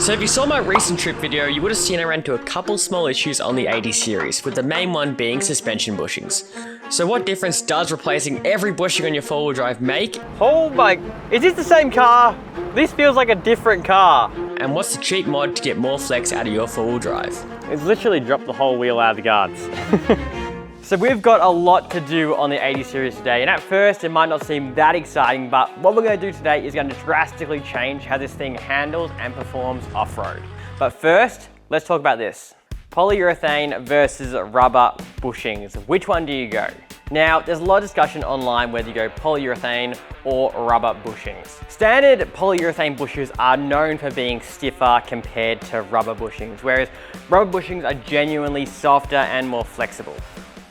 So if you saw my recent trip video, you would have seen I ran into a couple small issues on the 80 series, with the main one being suspension bushings. So what difference does replacing every bushing on your four-wheel drive make? Oh my, is this the same car? This feels like a different car. And what's the cheap mod to get more flex out of your four-wheel drive? It's literally dropped the whole wheel out of the guards. So we've got a lot to do on the 80 series today, and at first it might not seem that exciting, but what we're going to do today is going to drastically change how this thing handles and performs off-road. But first, let's talk about this. Polyurethane versus rubber bushings. Which one do you go? Now, there's a lot of discussion online whether you go polyurethane or rubber bushings. Standard polyurethane bushings are known for being stiffer compared to rubber bushings, whereas rubber bushings are genuinely softer and more flexible.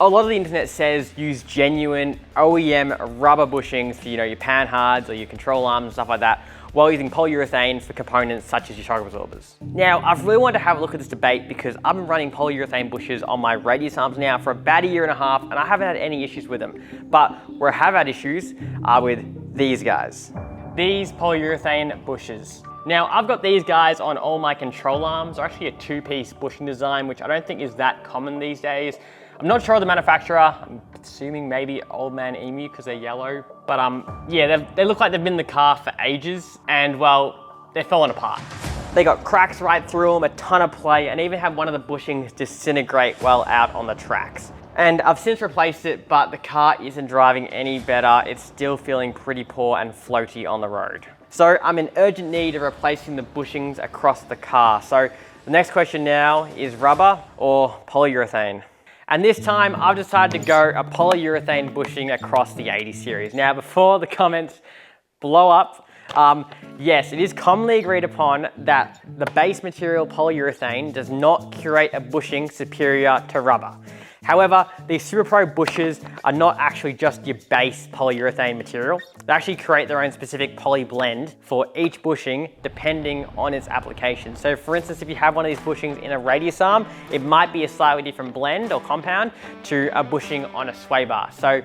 A lot of the internet says use genuine OEM rubber bushings for your panhards or your control arms and stuff like that, while using polyurethane for components such as your shock absorbers. Now, I've really wanted to have a look at this debate because I've been running polyurethane bushes on my radius arms now for about 1.5 years, and I haven't had any issues with them. But where I have had issues are with these guys. These polyurethane bushes. Now, I've got these guys on all my control arms. They're actually a two-piece bushing design, which I don't think is that common these days. I'm not sure of the manufacturer. I'm assuming maybe Old Man Emu because they're yellow. But yeah, they look like they've been in the car for ages, and well, they're falling apart. They got cracks right through them, a ton of play, and even had one of the bushings disintegrate while out on the tracks. And I've since replaced it, but the car isn't driving any better. It's still feeling pretty poor and floaty on the road. So I'm in urgent need of replacing the bushings across the car. So the next question now is rubber or polyurethane? And this time I've decided to go a polyurethane bushing across the 80 series. Now, before the comments blow up, yes, it is commonly agreed upon that the base material polyurethane does not create a bushing superior to rubber. However, these Super Pro bushes are not actually just your base polyurethane material. They actually create their own specific poly blend for each bushing depending on its application. So for instance, if you have one of these bushings in a radius arm, it might be a slightly different blend or compound to a bushing on a Swaybar. So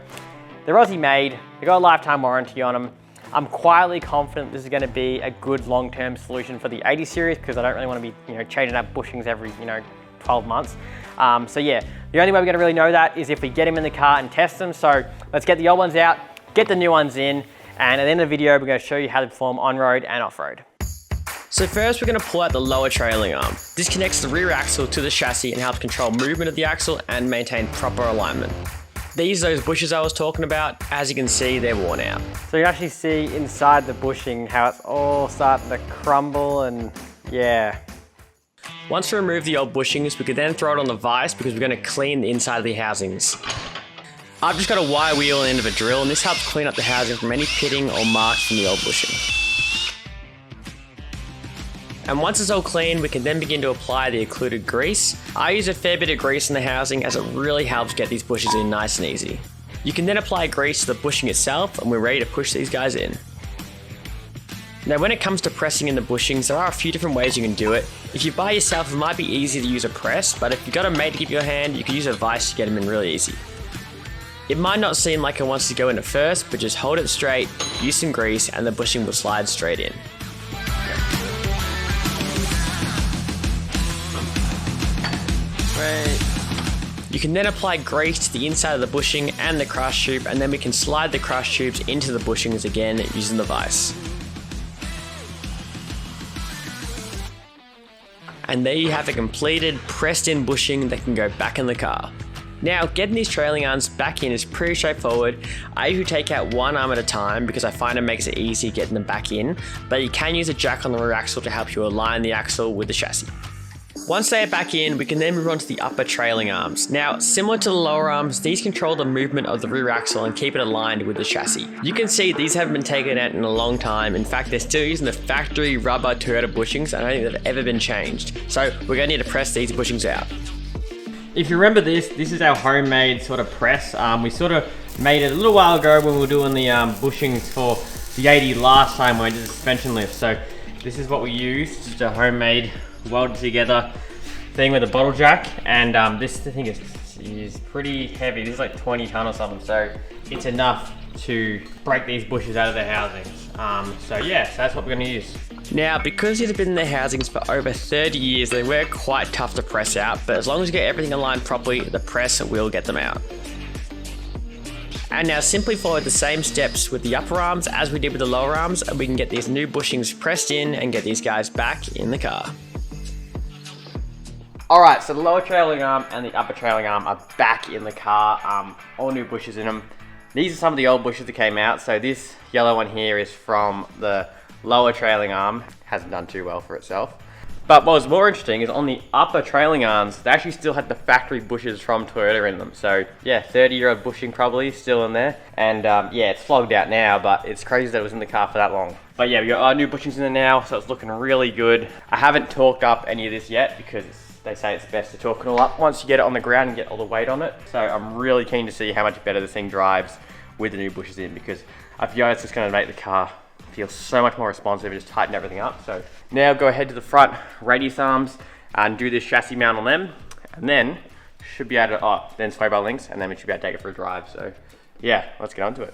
they're Aussie made, they've got a lifetime warranty on them. I'm quietly confident this is going to be a good long-term solution for the 80 series because I don't really want to be changing out bushings every 12 months. So yeah, the only way we're going to really know that is if we get them in the car and test them. So let's get the old ones out, get the new ones in, and at the end of the video, we're going to show you how to perform on-road and off-road. So first, we're going to pull out the lower trailing arm. This connects the rear axle to the chassis and helps control movement of the axle and maintain proper alignment. These are those bushes I was talking about. As you can see, they're worn out. So you can actually see inside the bushing how it's all starting to crumble, and yeah. Once we remove the old bushings, we can then throw it on the vise because we're going to clean the inside of the housings. I've just got a wire wheel and end of a drill, and this helps clean up the housing from any pitting or marks from the old bushing. And once it's all clean, we can then begin to apply the occluded grease. I use a fair bit of grease in the housing as it really helps get these bushes in nice and easy. You can then apply grease to the bushing itself, and we're ready to push these guys in. Now, when it comes to pressing in the bushings, there are a few different ways you can do it. If you're by yourself, it might be easy to use a press, but if you've got a mate to give you a hand, you can use a vise to get them in really easy. It might not seem like it wants to go in at first, but just hold it straight, use some grease, and the bushing will slide straight in. Great. You can then apply grease to the inside of the bushing and the crush tube, and then we can slide the crush tubes into the bushings again using the vise. And there you have a completed, pressed in bushing that can go back in the car. Now, getting these trailing arms back in is pretty straightforward. I usually take out one arm at a time because I find it makes it easy getting them back in, but you can use a jack on the rear axle to help you align the axle with the chassis. Once they are back in, we can then move on to the upper trailing arms. Now, similar to the lower arms, these control the movement of the rear axle and keep it aligned with the chassis. You can see these haven't been taken out in a long time. In fact, they're still using the factory rubber Toyota bushings. I don't think they've ever been changed. So we're going to need to press these bushings out. If you remember this is our homemade sort of press. We sort of made it a little while ago when we were doing the bushings for the 80 last time when I did the suspension lift. So this is what we used, just a homemade welded together thing with a bottle jack, and this thing is pretty heavy. This is like 20 ton or something, so it's enough to break these bushes out of their housings. So yeah, so that's what we're going to use. Now, because these have been in their housings for over 30 years, they were quite tough to press out, but as long as you get everything aligned properly, the press will get them out. And now simply follow the same steps with the upper arms as we did with the lower arms, and we can get these new bushings pressed in and get these guys back in the car. Alright, so the lower trailing arm and the upper trailing arm are back in the car, all new bushes in them. These are some of the old bushes that came out, so this yellow one here is from the lower trailing arm. Hasn't done too well for itself. But what was more interesting is on the upper trailing arms, they actually still had the factory bushes from Toyota in them. So yeah, 30-year-old bushing probably still in there. And yeah, it's flogged out now, but it's crazy that it was in the car for that long. But yeah, we got our new bushings in there now, so it's looking really good. I haven't torqued up any of this yet because they say it's best to torque it all up once you get it on the ground and get all the weight on it. So I'm really keen to see how much better this thing drives with the new bushes in, because I feel it's just going to make the car feel so much more responsive and just tighten everything up. So now go ahead to the front radius arms and do this chassis mount on them, and then should be able to, then Swaybar links, and then we should be able to take it for a drive. So yeah, let's get on to it.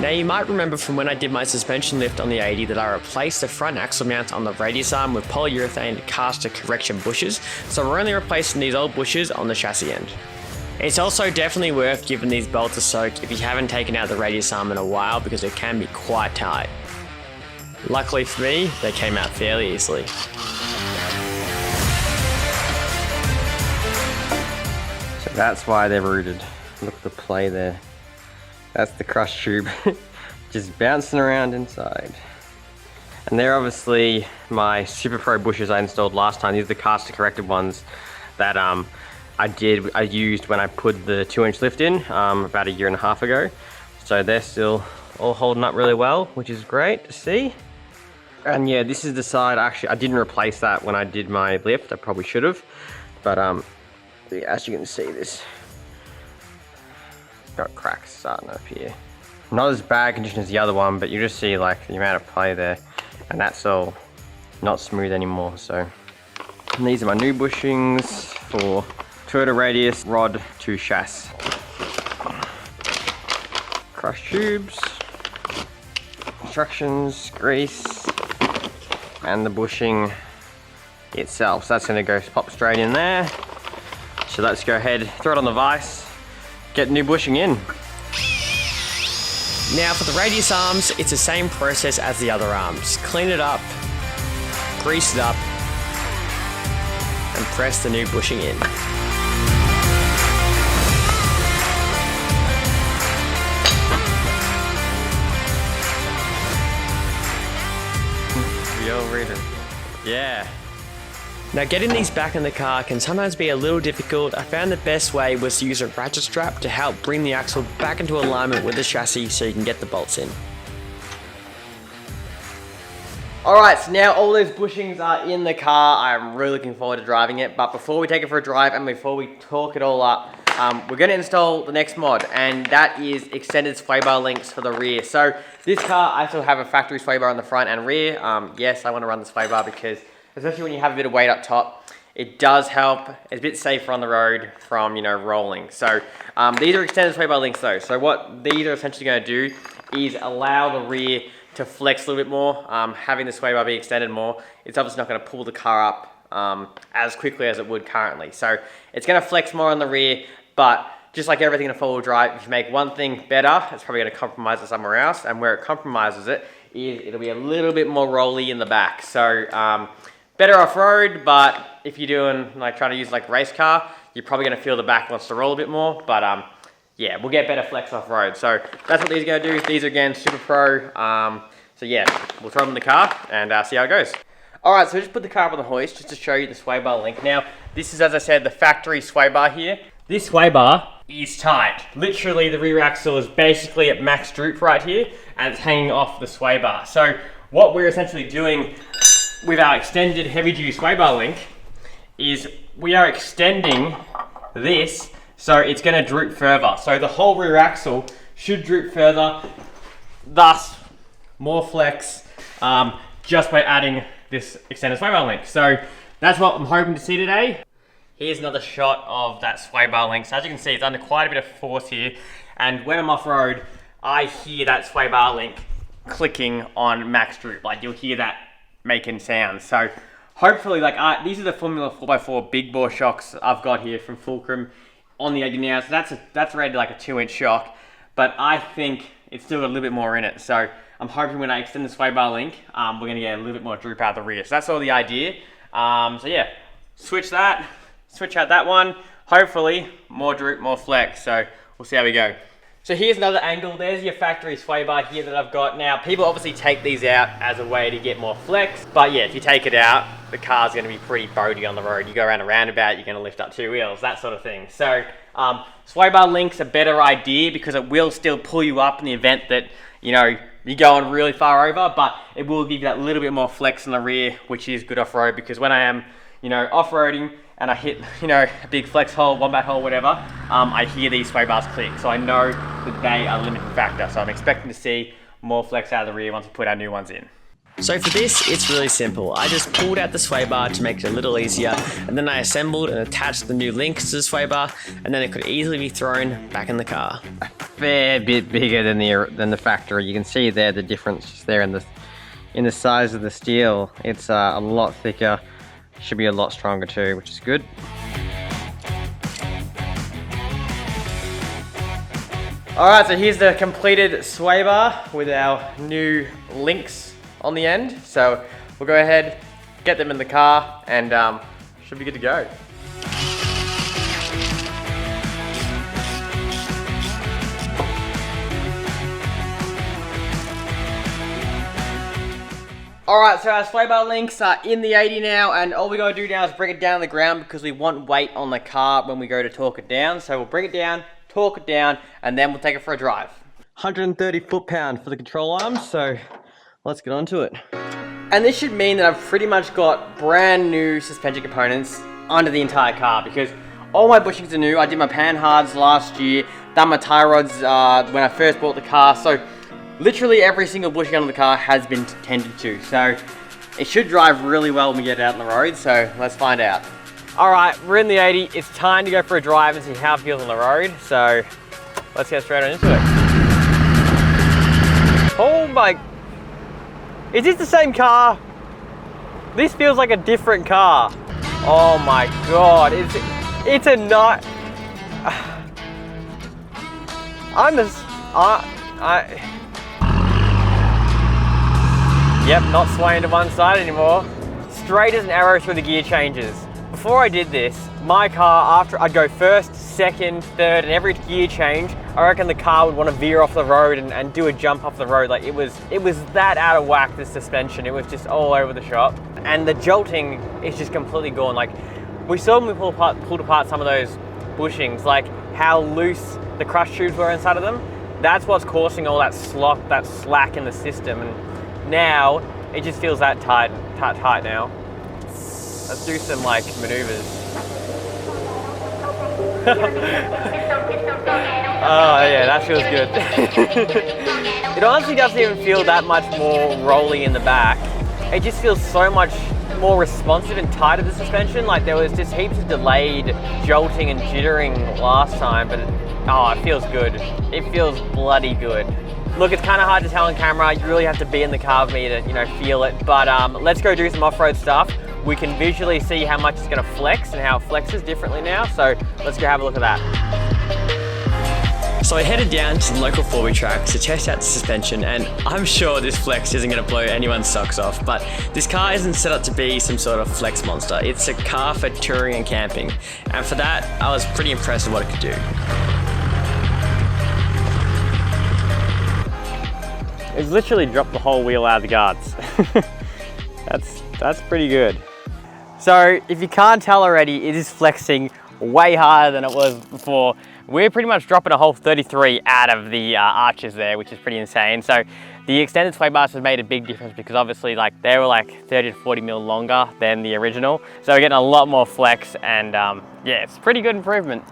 Now you might remember from when I did my suspension lift on the 80 that I replaced the front axle mount on the radius arm with polyurethane caster correction bushes, so we're only replacing these old bushes on the chassis end. It's also definitely worth giving these bolts a soak if you haven't taken out the radius arm in a while, because it can be quite tight. Luckily for me, they came out fairly easily. So that's why they're rooted. Look at the play there. That's the crush tube, just bouncing around inside. And they're obviously my Super Pro bushes I installed last time. These are the caster corrected ones that I used when I put the 2-inch lift in about 1.5 years ago. So they're still all holding up really well, which is great to see. And yeah, this is the side, actually I didn't replace that when I did my lift, I probably should have. But yeah, as you can see, this got cracks starting up here. Not as bad condition as the other one, but you just see like the amount of play there, and that's all not smooth anymore. So, and these are my new bushings for Toyota radius rod to chassis. Crush tubes, instructions, grease, and the bushing itself. So that's going to go pop straight in there. So let's go ahead, throw it on the vise, get new bushing in. Now for the radius arms, it's the same process as the other arms. Clean it up, grease it up, and press the new bushing in. Yeah. Now getting these back in the car can sometimes be a little difficult. I found the best way was to use a ratchet strap to help bring the axle back into alignment with the chassis so you can get the bolts in. Alright, so now all those bushings are in the car. I'm really looking forward to driving it, but before we take it for a drive and before we torque it all up, we're going to install the next mod, and that is extended swaybar links for the rear. So this car, I still have a factory swaybar on the front and rear. Yes, I want to run the swaybar because, especially when you have a bit of weight up top, it does help. It's a bit safer on the road from, you know, rolling. So these are extended swaybar links though. So what these are essentially going to do is allow the rear to flex a little bit more. Having the swaybar be extended more, it's obviously not going to pull the car up as quickly as it would currently. So it's going to flex more on the rear, but just like everything in a four-wheel drive, if you make one thing better, it's probably going to compromise it somewhere else. And where it compromises it is it'll be a little bit more rolly in the back. So better off-road, but if you're doing like trying to use like race car, you're probably going to feel the back wants to roll a bit more. But yeah, we'll get better flex off-road. So that's what these are going to do. These are again Super Pro. So yeah, we'll throw them in the car and see how it goes. Alright, so just put the car up on the hoist just to show you the swaybar link. Now, this is, as I said, the factory swaybar here. This swaybar is tight. Literally, the rear axle is basically at max droop right here, and it's hanging off the swaybar. So what we're essentially doing with our extended heavy-duty swaybar link is we are extending this so it's going to droop further. So the whole rear axle should droop further, thus more flex just by adding this extended swaybar link. So that's what I'm hoping to see today. Here's another shot of that swaybar link. So as you can see, it's under quite a bit of force here. And when I'm off-road, I hear that swaybar link clicking on max droop. Like you'll hear that making sounds. So hopefully, like these are the Formula 4x4 big bore shocks I've got here from Fulcrum on the 80 now. So that's rated like a 2-inch shock, but I think it's still got a little bit more in it. So I'm hoping when I extend the Swaybar link, we're gonna get a little bit more droop out the rear. So that's all the idea. So yeah, switch out that one. Hopefully more droop, more flex. So we'll see how we go. So here's another angle. There's your factory Swaybar here that I've got. Now, people obviously take these out as a way to get more flex, but yeah, if you take it out, the car's gonna be pretty boaty on the road. You go around a roundabout, you're gonna lift up 2 wheels, that sort of thing. So Swaybar link's a better idea because it will still pull you up in the event that, you know, you're going really far over, but it will give you that little bit more flex in the rear, which is good off-road, because when I am, you know, off-roading and I hit, you know, a big flex hole, wombat hole, whatever, I hear these sway bars click. So I know that they are a limiting factor. So I'm expecting to see more flex out of the rear once we put our new ones in. So for this, it's really simple. I just pulled out the sway bar to make it a little easier, and then I assembled and attached the new links to the sway bar, and then it could easily be thrown back in the car. A fair bit bigger than the factory. You can see there the difference there in the size of the steel. It's a lot thicker. Should be a lot stronger too, which is good. All right, so here's the completed sway bar with our new links on the end. So we'll go ahead, get them in the car, and should be good to go. Alright, so our Swaybar links are in the 80 now, and all we gotta do now is bring it down to the ground because we want weight on the car when we go to torque it down. So we'll bring it down, torque it down, and then we'll take it for a drive. 130 foot-pound for the control arms, so let's get onto it. And this should mean that I've pretty much got brand new suspension components under the entire car because all my bushings are new. I did my panhards last year, done my tie rods when I first bought the car, so literally every single bushing on the car has been tended to, so it should drive really well when we get it out on the road, so let's find out. All right, we're in the 80. It's time to go for a drive and see how it feels on the road, so let's get straight on into it. Oh my, is this the same car? This feels like a different car. Oh my God, it's a not, Yep, not swaying to one side anymore. Straight as an arrow through the gear changes. Before I did this, my car, after I'd go first, second, third, and every gear change, I reckon the car would want to veer off the road and do a jump off the road. Like it was that out of whack, this suspension. It was just all over the shop. And the jolting is just completely gone. Like we saw when we pulled apart some of those bushings, like how loose the crush tubes were inside of them. That's what's causing all that slop, that slack in the system. And now it just feels that tight now. Let's do some like maneuvers. Oh yeah, that feels good. It honestly doesn't even feel that much more rolly in the back. It just feels so much more responsive and tight of the suspension. Like there was just heaps of delayed jolting and jittering last time, but it feels good. It feels bloody good. Look, it's kind of hard to tell on camera. You really have to be in the car with me to, you know, feel it. But let's go do some off-road stuff. We can visually see how much it's going to flex and how it flexes differently now. So let's go have a look at that. So I headed down to the local 4x track to test out the suspension, and I'm sure this flex isn't going to blow anyone's socks off, but this car isn't set up to be some sort of flex monster. It's a car for touring and camping, and for that, I was pretty impressed with what it could do. It's literally dropped the whole wheel out of the guards. That's pretty good. So if you can't tell already, it is flexing way harder than it was before. We're pretty much dropping a whole 33 out of the arches there, which is pretty insane. So the extended sway bars has made a big difference because obviously like they were like 30 to 40 mil longer than the original. So we're getting a lot more flex and yeah, it's a pretty good improvement.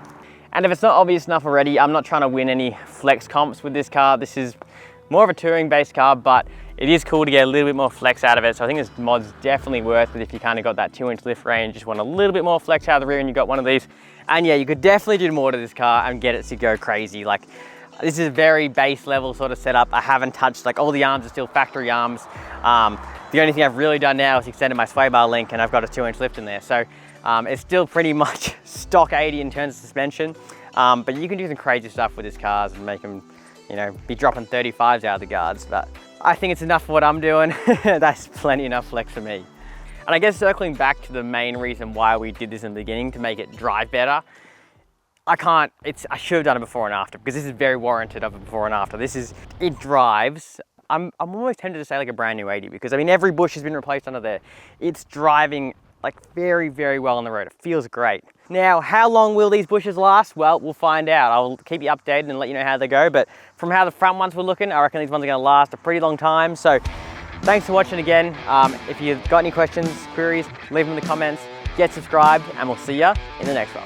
And if it's not obvious enough already, I'm not trying to win any flex comps with this car. This is more of a touring based car, but it is cool to get a little bit more flex out of it. So I think this mod's definitely worth it if you kind of got that 2-inch lift range, just want a little bit more flex out of the rear and you got one of these. And yeah, you could definitely do more to this car and get it to go crazy. Like This is a very base level sort of setup. I haven't touched, like all the arms are still factory arms. The only thing I've really done now is extended my Swaybar link, and I've got a 2-inch lift in there. So it's still pretty much stock 80 in terms of suspension. But you can do some crazy stuff with these cars and make them, you know, be dropping 35s out of the guards. But I think it's enough for what I'm doing. That's plenty enough flex for me. And I guess circling back to the main reason why we did this in the beginning, to make it drive better. I should have done it before and after, because this is very warranted of a before and after. It drives, I'm almost tempted to say like a brand new 80, because I mean, every bush has been replaced under there. It's driving like very, very well on the road. It feels great. Now, how long will these bushes last? Well, we'll find out. I'll keep you updated and let you know how they go, but from how the front ones were looking, I reckon these ones are gonna last a pretty long time. So thanks for watching again. If you've got any questions, queries, leave them in the comments, get subscribed, and we'll see you in the next one.